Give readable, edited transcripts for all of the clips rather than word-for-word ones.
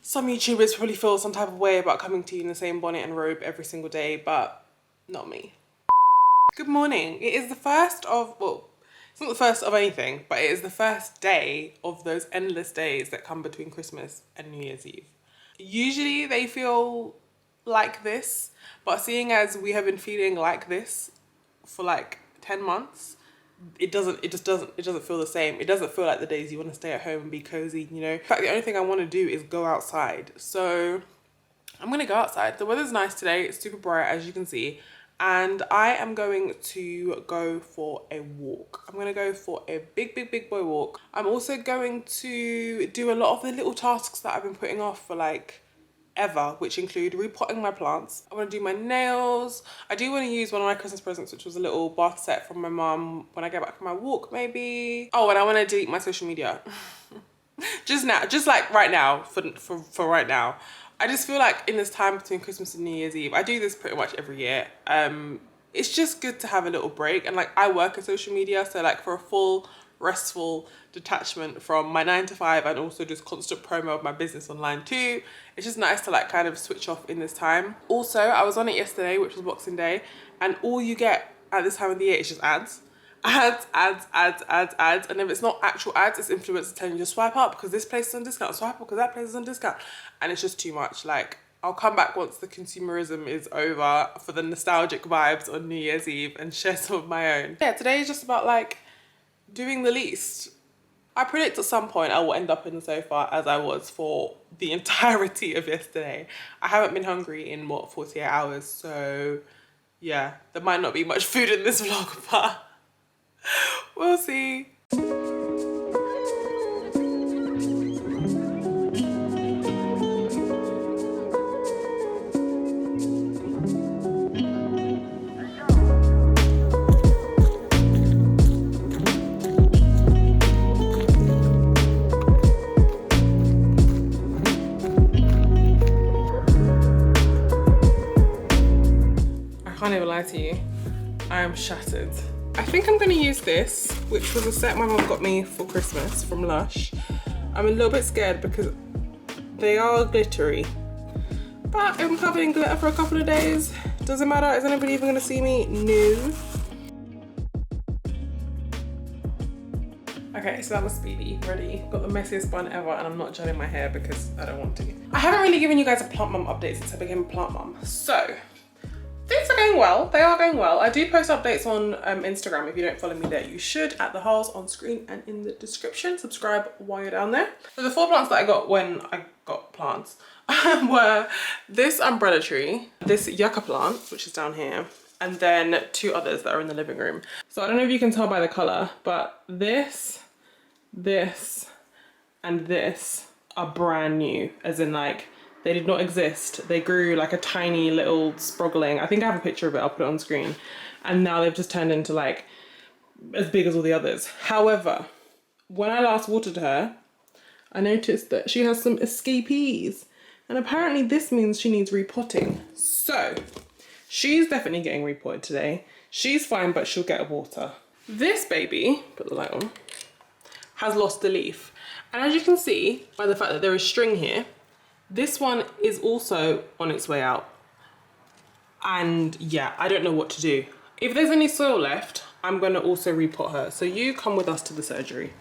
Some YouTubers probably feel some type of way about coming to you in the same bonnet and robe every single day, but not me. Good morning. It is the first of, well, it's not the first of anything, but it is the first day of those endless days that come between Christmas and New Year's Eve. Usually they feel like this, but seeing as we have been feeling like this for like 10 months, it doesn't feel the same. It doesn't feel like the days you want to stay at home and be cozy, you know. In fact, the only thing I want to do is go outside. So I'm gonna go outside. The weather's nice today. It's super bright, as you can see. And I am going to go for a walk. I'm gonna go for a big boy walk. I'm also going to do a lot of the little tasks that I've been putting off for like ever, which include repotting my plants. I want to do my nails. I do want to use one of my Christmas presents, which was a little bath set from my mum when I get back from my walk, maybe. Oh, and I want to delete my social media. just like right now, for right now. I just feel like in this time between Christmas and New Year's Eve, I do this pretty much every year. It's just good to have a little break. And like, I work in social media, so like for a full restful detachment from my 9 to 5 and also just constant promo of my business online too, it's just nice to like kind of switch off in this time. Also, I was on it yesterday, which was Boxing Day, and all you get at this time of the year is just ads. Ads, and if it's not actual ads, it's influencers telling you to swipe up because this place is on discount, swipe up because that place is on discount, and it's just too much. Like, I'll come back once the consumerism is over for the nostalgic vibes on New Year's Eve and share some of my own. Yeah, today is just about like doing the least. I predict at some point I will end up in the sofa as I was for the entirety of yesterday. I haven't been hungry in what, 48 hours, so yeah, there might not be much food in this vlog, but we'll see. I can't even lie to you, I am shattered. I think I'm gonna use this, which was a set my mum got me for Christmas from Lush. I'm a little bit scared because they are glittery, but I'm covered in glitter for a couple of days. Doesn't matter, is anybody even gonna see me? No. Okay, so that was speedy, ready. Got the messiest bun ever, and I'm not gelling my hair because I don't want to. I haven't really given you guys a plant mum update since I became a plant mum, so things are going well. They are going well. I do post updates on Instagram. If you don't follow me there, you should, at the Harleigh on screen and in the description. Subscribe while you're down there. So the 4 plants that I got when I got plants were this umbrella tree, this yucca plant, which is down here, and then 2 others that are in the living room. So I don't know if you can tell by the color, but this, and this are brand new, as in like, they did not exist. They grew like a tiny little sproggling. I think I have a picture of it, I'll put it on screen. And now they've just turned into like as big as all the others. However, when I last watered her, I noticed that she has some escapees. And apparently this means she needs repotting. So she's definitely getting repotted today. She's fine, but she'll get water. This baby, put the light on, has lost a leaf. And as you can see by the fact that there is string here, this one is also on its way out. And yeah, I don't know what to do. If there's any soil left, I'm gonna also repot her. So you come with us to the surgery.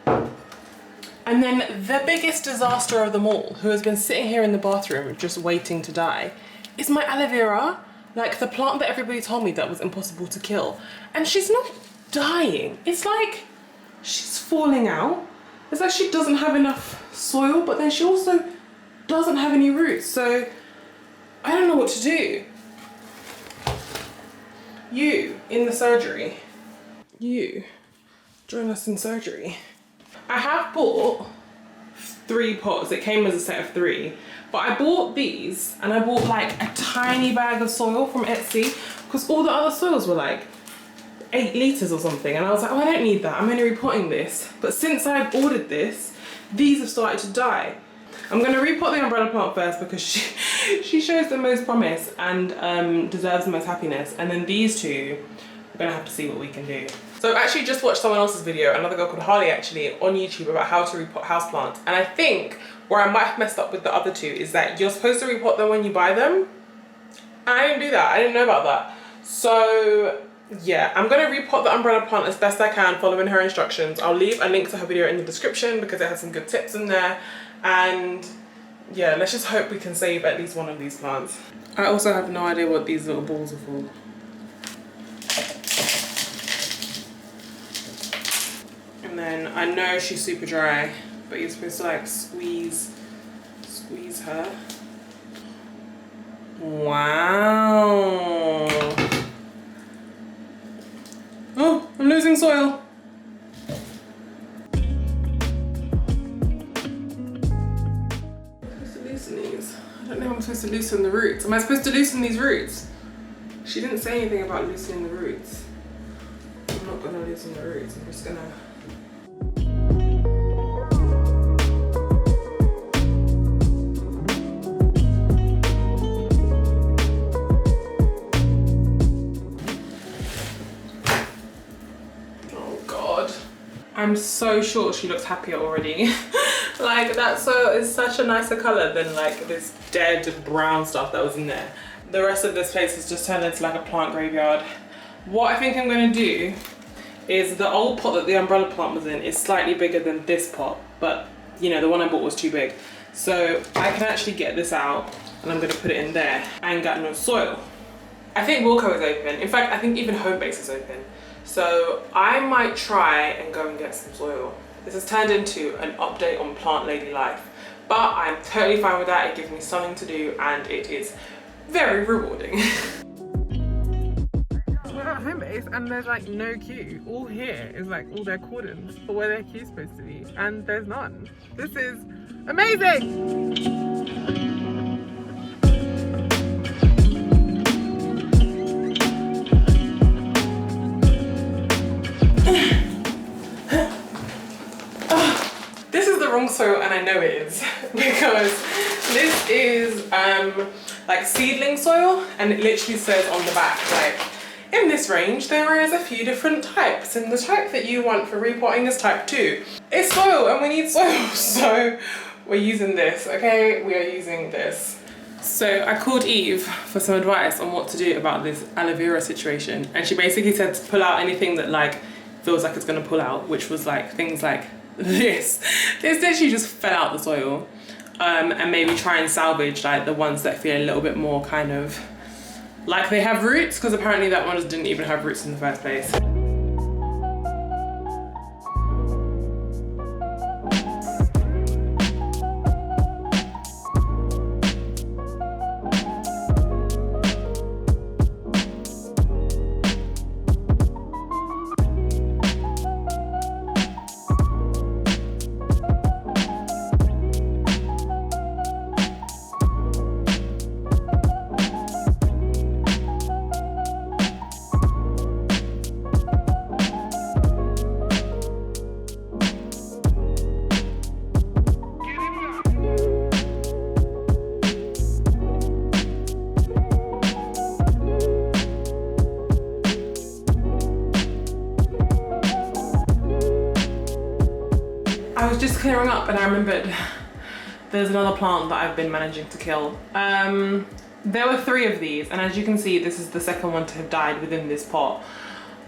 And then the biggest disaster of them all, who has been sitting here in the bathroom just waiting to die, is my aloe vera. Like the plant that everybody told me that was impossible to kill. And she's not dying. It's like she's falling out. It's like she doesn't have enough soil, but then she also doesn't have any roots, so I don't know what to do. You, in the surgery. You, join us in surgery. I have bought 3 pots. It came as a set of 3, but I bought these, and I bought like a tiny bag of soil from Etsy, because all the other soils were like 8 litres or something, and I was like, oh, I don't need that, I'm only repotting this. But since I've ordered this, these have started to die. I'm gonna repot the umbrella plant first because she shows the most promise and deserves the most happiness. And then these 2, we're gonna have to see what we can do. So I've actually just watched someone else's video, another girl called Harleigh actually, on YouTube about how to repot houseplants. And I think where I might have messed up with the other two is that you're supposed to repot them when you buy them. And I didn't do that, I didn't know about that. So yeah, I'm gonna repot the umbrella plant as best I can following her instructions. I'll leave a link to her video in the description because it has some good tips in there. And yeah, let's just hope we can save at least one of these plants. I also have no idea what these little balls are for. And then I know she's super dry, but you're supposed to like squeeze her. Wow. Oh, I'm losing soil. I'm supposed to loosen these. I don't know how I'm supposed to loosen the roots. Am I supposed to loosen these roots? She didn't say anything about loosening the roots. I'm not gonna loosen the roots. I'm just gonna. I'm so sure she looks happier already. Like that soil is such a nicer color than like this dead brown stuff that was in there. The rest of this place has just turned into like a plant graveyard. What I think I'm gonna do is the old pot that the umbrella plant was in is slightly bigger than this pot, but you know, the one I bought was too big. So I can actually get this out and I'm gonna put it in there. I ain't got no soil. I think Wilco is open. In fact, I think even Homebase is open. So I might try and go and get some soil. This has turned into an update on plant lady life, but I'm totally fine with that. It gives me something to do and it is very rewarding. We're at Homebase and there's like no queue. All here is like all their cordons for where their queue's supposed to be, and there's none. This is amazing! This is the wrong soil and I know it is because this is like seedling soil, and it literally says on the back like, in this range there is a few different types and the type that you want for repotting is type 2. It's soil and we need soil, so we're using this, okay? We are using this. So I called Eve for some advice on what to do about this aloe vera situation, and she basically said to pull out anything that like feels like it's gonna pull out, which was like things like this literally just fell out the soil, and maybe try and salvage like the ones that feel a little bit more kind of like they have roots, because apparently that one just didn't even have roots in the first place. I was just clearing up and I remembered there's another plant that I've been managing to kill. There were 3 of these, and as you can see, this is the second one to have died within this pot.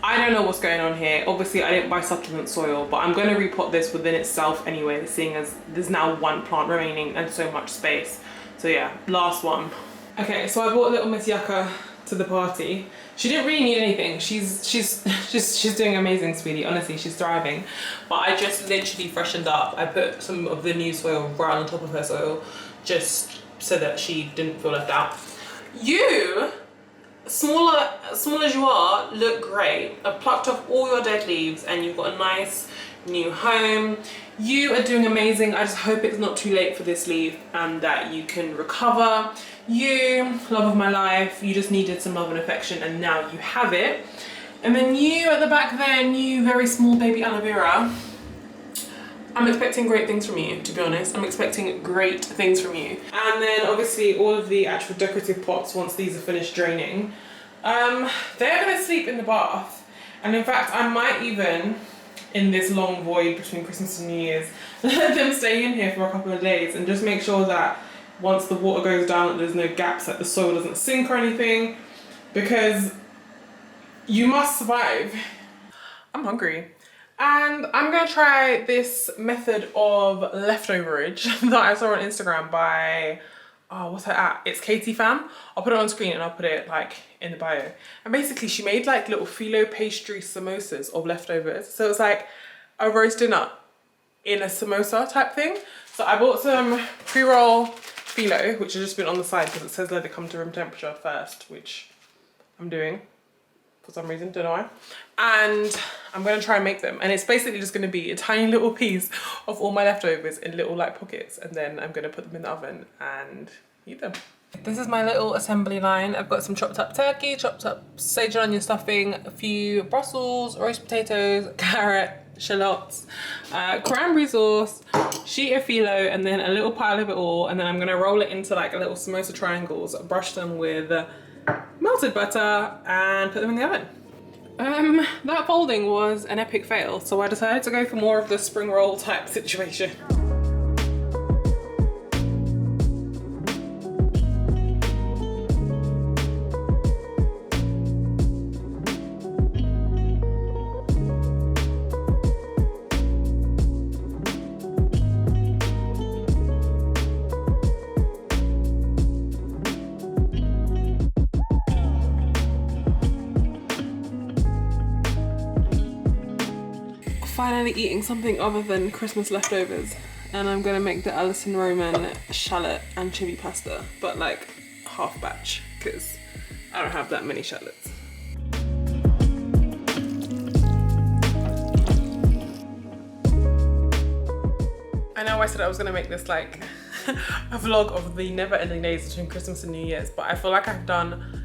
I don't know what's going on here. Obviously I didn't buy supplement soil, but I'm going to repot this within itself anyway, seeing as there's now 1 plant remaining and so much space. So yeah, last one. Okay, so I brought little Miss Yucca to the party. She didn't really need anything. She's doing amazing, sweetie. Honestly, she's thriving. But I just literally freshened up. I put some of the new soil right on top of her soil, just so that she didn't feel left out. You, small as you are, look great. I've plucked off all your dead leaves and you've got a nice new home. You are doing amazing. I just hope it's not too late for this leaf and that you can recover. You, love of my life, you just needed some love and affection and now you have it. And then you at the back there, you very small baby aloe vera. I'm expecting great things from you, to be honest. I'm expecting great things from you. And then obviously all of the actual decorative pots, once these are finished draining, they're gonna sleep in the bath. And in fact, I might even, in this long void between Christmas and New Year's, let them stay in here for a couple of days and just make sure that once the water goes down, that there's no gaps, that the soil doesn't sink or anything, because you must survive. I'm hungry. And I'm gonna try this method of leftoverage that I saw on Instagram by, oh, what's her at? It's Katie Fam. I'll put it on screen and I'll put it like in the bio. And basically she made like little phyllo pastry samosas of leftovers. So it's like a roast dinner in a samosa type thing. So I bought some pre-roll phyllo, which has just been on the side because it says let it come to room temperature first, which I'm doing for some reason, don't know why. And I'm gonna try and make them. And it's basically just gonna be a tiny little piece of all my leftovers in little like pockets. And then I'm gonna put them in the oven and eat them. This is my little assembly line. I've got some chopped up turkey, chopped up sage and onion stuffing, a few Brussels, roast potatoes, carrot, shallots, cranberry sauce, sheet of phyllo, and then a little pile of it all. And then I'm gonna roll it into like a little samosa triangles, brush them with melted butter and put them in the oven. That folding was an epic fail, so I decided to go for more of the spring roll type situation. Finally eating something other than Christmas leftovers, and I'm gonna make the Alison Roman shallot and chili pasta, but like half batch because I don't have that many shallots. I know I said I was gonna make this like a vlog of the never-ending days between Christmas and New Year's, but I feel like I've done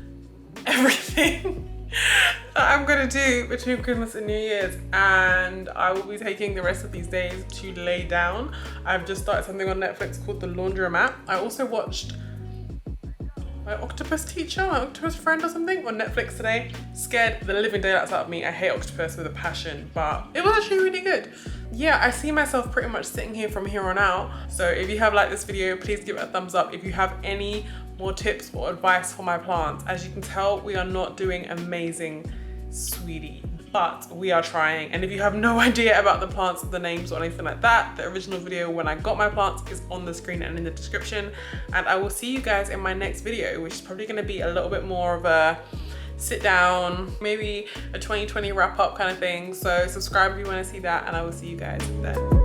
everything that I'm gonna do between Christmas and New Year's, and I will be taking the rest of these days to lay down. I've just started something on Netflix called The Laundromat. I also watched My Octopus Teacher, My Octopus Friend or something on Netflix today. Scared the living daylights out of me. I hate octopus with a passion, but it was actually really good. Yeah, I see myself pretty much sitting here from here on out. So if you have liked this video, please give it a thumbs up. If you have any more tips or advice for my plants, as you can tell, we are not doing amazing, sweetie, but we are trying. And if you have no idea about the plants, the names or anything like that, the original video when I got my plants is on the screen and in the description. And I will see you guys in my next video, which is probably gonna be a little bit more of a sit down, maybe a 2020 wrap up kind of thing. So subscribe if you wanna see that, and I will see you guys then.